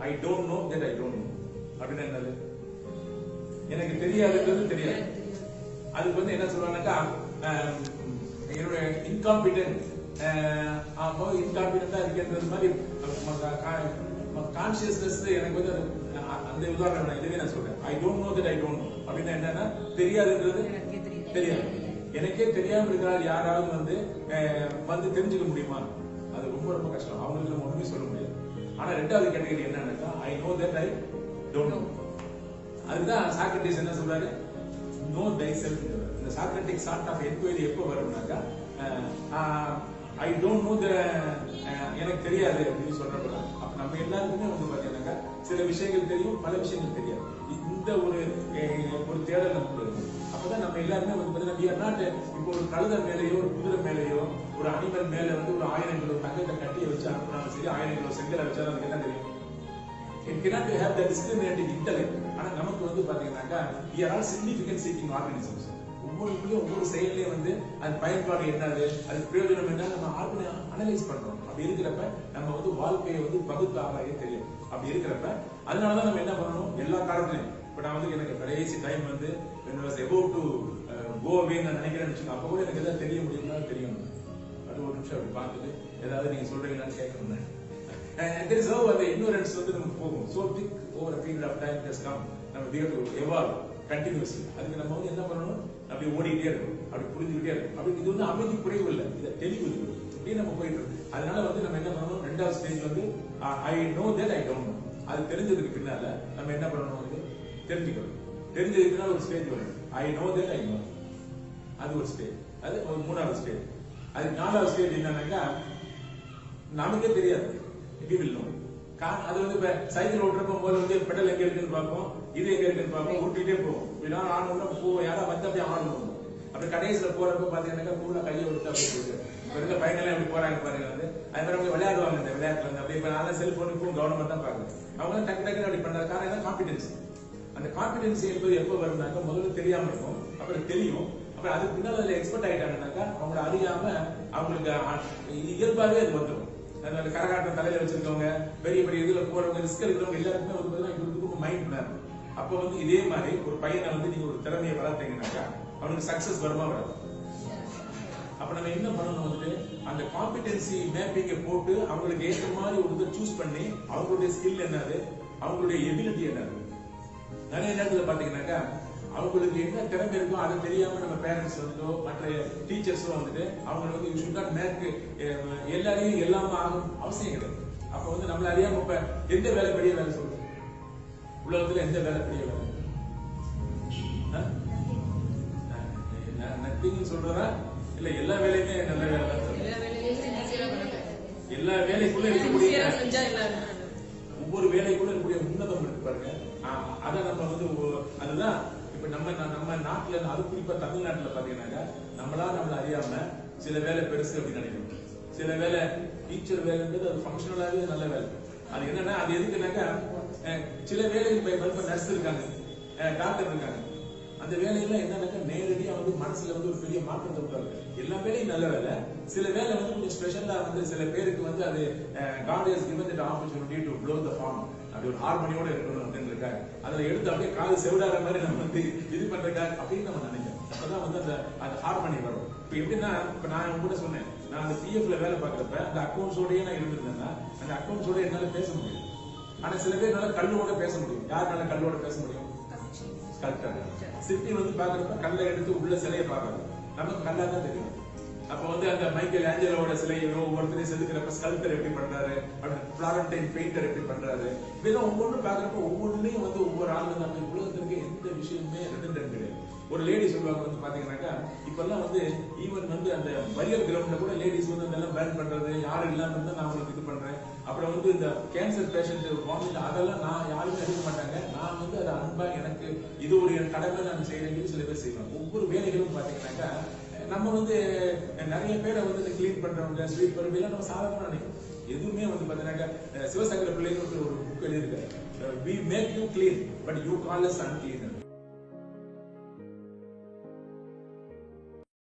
I don't know that I don't know அப்படின்னா என்னது? எனக்கு தெரியாதுன்றது தெரியாது. அதுக்கு வந்து என்ன சொல்றாங்கன்னாக்கா என்னோட இன்காம்பிடென்ட் இன்காம்பிடென்டா இருக்கிறது மாதிரி கான்சியஸ்னஸ் எனக்கு வந்து அந்த உதாரணம் இதுவே நான் சொல்றேன். I don't know that I don't know அப்படின்னா என்னன்னா தெரியாதுன்றது தெரியாது. எனக்கே தெரியாம இருக்கிறார் யாராவது வந்து தெரிஞ்சுக்க முடியுமா? அது ரொம்ப ரொம்ப கஷ்டம். அவங்களுக்கு நம்ம ஒண்ணுமே சொல்ல முடியாது. ஆனா ரெண்டாவது கேட்டகரி என்னன்னாக்கா I know that I don't know. அதுதான் சாக்ரட்டிஸ் என்ன சொல்றாரு? நோ தைசெல்ஃப். இந்த சாக்ரட்டிக் சார்ட் ஆஃப் என்கொயரி எப்போ வரும்னாக்கா ஐ டோன்ட் நோ எனக்கு தெரியாது அப்படின்னு சொல்றப்ப அப்ப நம்ம எல்லாருக்குமே வந்து பாத்தீங்கன்னாக்கா சில விஷயங்கள் தெரியும், பல விஷயங்கள் தெரியாது. இந்த ஒரு தேடல் நமக்கு இருக்கும். அப்பதான் நம்ம எல்லாருமே வந்து பாத்தீங்கன்னா இப்போ ஒரு கழுத மேலேயோ ஒரு குதிரை மேலேயோ ஒரு அனிமல் மேல வந்து ஒரு 1000 கிலோ தங்கத்தை கட்டியை வச்சு அனுப்பினாலும் சரி, 1000 கிலோ செங்கலை வச்சாலும் அதுக்கு என்ன தெரியும்? It cannot have the discriminating intellect. ஆனா நமக்கு வந்து பாத்தீங்கன்னாக்கா we are all significant seeking organisms. ஒவ்வொரு செயலையும் வந்து அது பயன்பாடு என்னது, அது பிரயோஜனம் என்ன நம்ம அனலைஸ் பண்றோம். அப்படி இருக்கிறப்ப நம்ம வந்து வாழ்க்கையை வந்து பகுத்து ஆராய தெரியும். அப்படி இருக்கிறப்ப அதனாலதான் நம்ம என்ன பண்ணணும் எல்லா காலத்திலையும். இப்ப நான் வந்து எனக்கு கடைசி டைம் வந்து about to go away நான் நினைக்கிறேன்னு வச்சுக்கோங்க. அப்ப கூட எனக்கு எதாவது தெரிய முடியும்னா தெரியும். அது ஒரு நிமிஷம் அப்படி பார்த்துட்டு ஏதாவது நீங்க சொல்றீங்களான்னு கேட்கணும். There is how the ignorance வந்து நமக்கு போகும். So thick over a period of time has come. நம்ம we have to evolve continuously. அதுக்கு நம்ம வந்து என்ன பண்ணணும்? அப்படி ஓடிட்டே இருக்கும், அப்படி புரிஞ்சுக்கிட்டே இருக்கும். அப்படி இது வந்து அமைதி குறைவு இல்லை, இது தெளிவு இருக்கு. இப்படியே நம்ம போயிட்டு இருக்கு. அதனால வந்து நம்ம என்ன பண்ணணும்? ரெண்டாவது ஸ்டேஜ் வந்து I know that I don't know. அது தெரிஞ்சதுக்கு பின்னால நம்ம என்ன பண்ணணும்? வந்து தெரிஞ்சுக்கணும். தெரிஞ்சதுக்கு பின்னால ஒரு ஸ்டேஜ் வரும். I know that I know. அது ஒரு ஸ்டேஜ். அது ஒரு மூணாவது ஸ்டேஜ். அது நாலாவது ஸ்டேஜ் என்னன்னாக்கா நமக்கே தெரியாது. அது வந்து இப்ப சைக்கிள் ஓட்டுறப்ப போது வந்து பெடல் எங்க இருக்குன்னு பார்ப்போம், இது எங்க இருக்குன்னு பார்ப்போம், ஊட்டிட்டே போவோம். ஆடணும்னா போவோம், யாரா வந்து அப்படியே ஆடணும். அப்படி கடைசியில போறப்ப பாத்தீங்கன்னா பூல கையை விட்டு அப்படி போயிட்டு இப்ப இருக்க பையன்லாம் எப்படி போறாங்க பாருங்க. வந்து அது மாதிரி அவங்க விளையாடுவாங்க. இந்த விளையாட்டுல வந்து அப்படி இப்ப நான் செல்போனுக்கும் கவர்மெண்ட் தான் பாக்குறேன். அவங்க டக்கு டக்குன்னு அப்படி பண்றது காரணம் காம்பிடன்ஸ். அந்த காம்பிடன்ஸ் என்பது எப்ப வரும்னாக்கா முதல்ல தெரியாம இருக்கும், அப்புறம் தெரியும், அப்புறம் அதுக்கு பின்னால் அதுல எக்ஸ்பர்ட் ஆயிட்டாங்கன்னாக்கா அவங்கள அறியாம அவங்களுக்கு இயல்பாவே அது வந்துடும். கரகாட்டம் தலையில வச்சிருக்கவங்க, பெரிய பெரிய இதுல போறவங்க, ரிஸ்க் எடுக்கிறவங்க எல்லாருக்குமே வந்து மைண்ட் பிளான். அப்ப வந்து இதே மாதிரி ஒரு பையனை வந்து நீங்க ஒரு திறமையை வளர்த்தீங்கன்னாக்கா அவனுக்கு சக்சஸ் வருமா வராது? அப்ப நம்ம என்ன பண்ணணும்? வந்துட்டு அந்த காம்பிடன்சி மேப்பிங்கை போட்டு அவங்களுக்கு ஏற்ற மாதிரி ஒரு இதை சூஸ் பண்ணி அவங்களுடைய ஸ்கில் என்னது, அவங்களுடைய எபிலிட்டி என்னது. நிறைய நேரத்துல பாத்தீங்கன்னாக்கா அவங்களுக்கு என்ன திறமை இருக்கோ அதை தெரியாம நம்ம பேரண்ட்ஸ் வந்துட்டோ மற்ற டீச்சர்ஸோ வந்துட்டு அவங்க வந்து யூ ஷுட் நாட் மேக் எல்லாரையும் எல்லாமே ஆகும் அவசியம் கிடையாது. அப்ப வந்து நம்மள அறியாம இப்ப எந்த வேலை பெரிய வேலை சொல்றது உலகத்துல, எந்த வேலை பெரிய வேலை? நத்திங் சொல்றதா இல்ல எல்லா வேலையுமே நல்ல வேலை தான் சொல்றேன். எல்லா வேலைக்குள்ள இருக்கக்கூடிய ஒவ்வொரு வேலைக்குள்ள இருக்கக்கூடிய உன்னதம் இருக்கு பாருங்க. அதை நம்ம வந்து அதுதான் இப்ப நம்ம நாட்டுல, அது குறிப்பா தமிழ்நாட்டுல பாத்தீங்கன்னாக்கா நம்மள அறியாம சில வேலை பெருசு அப்படின்னு நினைக்கிறோம். சில வேலை டீச்சர் வேலைன்றது அது ஃபங்க்ஷனலாவே நல்ல வேலை. அது என்னன்னா அது எதுக்குனாக்கா சில வேலைகள் இப்ப நர்ஸ் இருக்காங்க, டாக்டர் இருக்காங்க. அந்த வேலையெல்லாம் என்னன்னாக்கா நேரடியா வந்து மனசுல வந்து ஒரு பெரிய மாற்றத்தை உண்டாங்க. எல்லா வேலையும் நல்ல வேலை. சில வேலை வந்து கொஞ்சம் ஸ்பெஷலா வந்து சில பேருக்கு வந்து அது God has given that opportunity to blow the horn. அப்படி ஒரு ஹார்மோனியோட இருக்கணும் அப்படின்னு அதுல எடுத்து அப்படியே காது செவிடாத மாதிரி நம்ம வந்து இது பண்றதுக்காக அப்படின்னு நம்ம நினைக்கிறோம். அப்பதான் வந்து அந்த ஹார்மோனி வரும். இப்ப எப்படின்னா இப்ப நான் கூட சொன்னேன், நான் அந்த பிஎஃப்ல வேலை பார்க்கறப்ப அந்த அக்கௌண்ட்ஸோடய நான் இருந்திருந்தேன்னா அந்த அக்கௌண்ட்ஸோட என்னால பேச முடியும். ஆனா சில பேர் என்னால கல்லோட பேச முடியும். யாருனால கல்லோட பேச முடியும்? சிற்பி வந்து பாக்குறப்ப கல்லை எடுத்து உள்ள சிலையை பார்க்கறது நமக்கு கல்லா தான் தெரியும். அப்ப வந்து அந்த மைக்கேல் ஆஞ்சலோட சிலையோ ஒவ்வொருத்தரையும் செதுக்கிறப்ப ஸ்கல்ப்டர் எப்படி பண்றாரு, ஃபிளாரண்டைன் பெயிண்டர் எப்படி பண்றாரு, இதெல்லாம் ஒவ்வொன்றும் பாக்குறப்ப ஒவ்வொன்றுலயும் வந்து ஒவ்வொரு ஆள் வந்து அந்த உலகத்திற்கு எந்த விஷயமுமே ரெண்டு கிடையாது. ஒரு லேடி சொல்லுவாங்க வந்து பாத்தீங்கன்னாக்கா இப்பெல்லாம் வந்து ஈவன் வந்து அந்த பரியல் கிரவுண்ட்ல கூட லேடிஸ் வந்து அதெல்லாம் பேன் பண்றது, யாரும் இல்லாம இருந்தா நான் உங்களுக்கு இது பண்றேன். அப்புறம் வந்து இந்த கேன்சர் பேஷண்ட் வாமிட் அதெல்லாம் நான் யாருமே எடுக்க மாட்டாங்க, நான் வந்து அதை அன்பா எனக்கு இது ஒரு என் கடமை நான் செய்யறேன்னு சில பேர் செய்வாங்க. ஒவ்வொரு வேலைகளும் பாத்தீங்கன்னாக்கா நம்ம வந்து நிறைய பேரை வந்து கிளீன் பண்றவங்க ஸ்வீட் பருவெல்லாம் நம்ம சாதாரண நினைக்கிறோம். எதுவுமே வந்து பாத்தீங்கன்னாக்கா சிவசங்கர பிள்ளைன்னு ஒரு புக் எழுதியிருக்காரு, we make you clean but you call us unclean.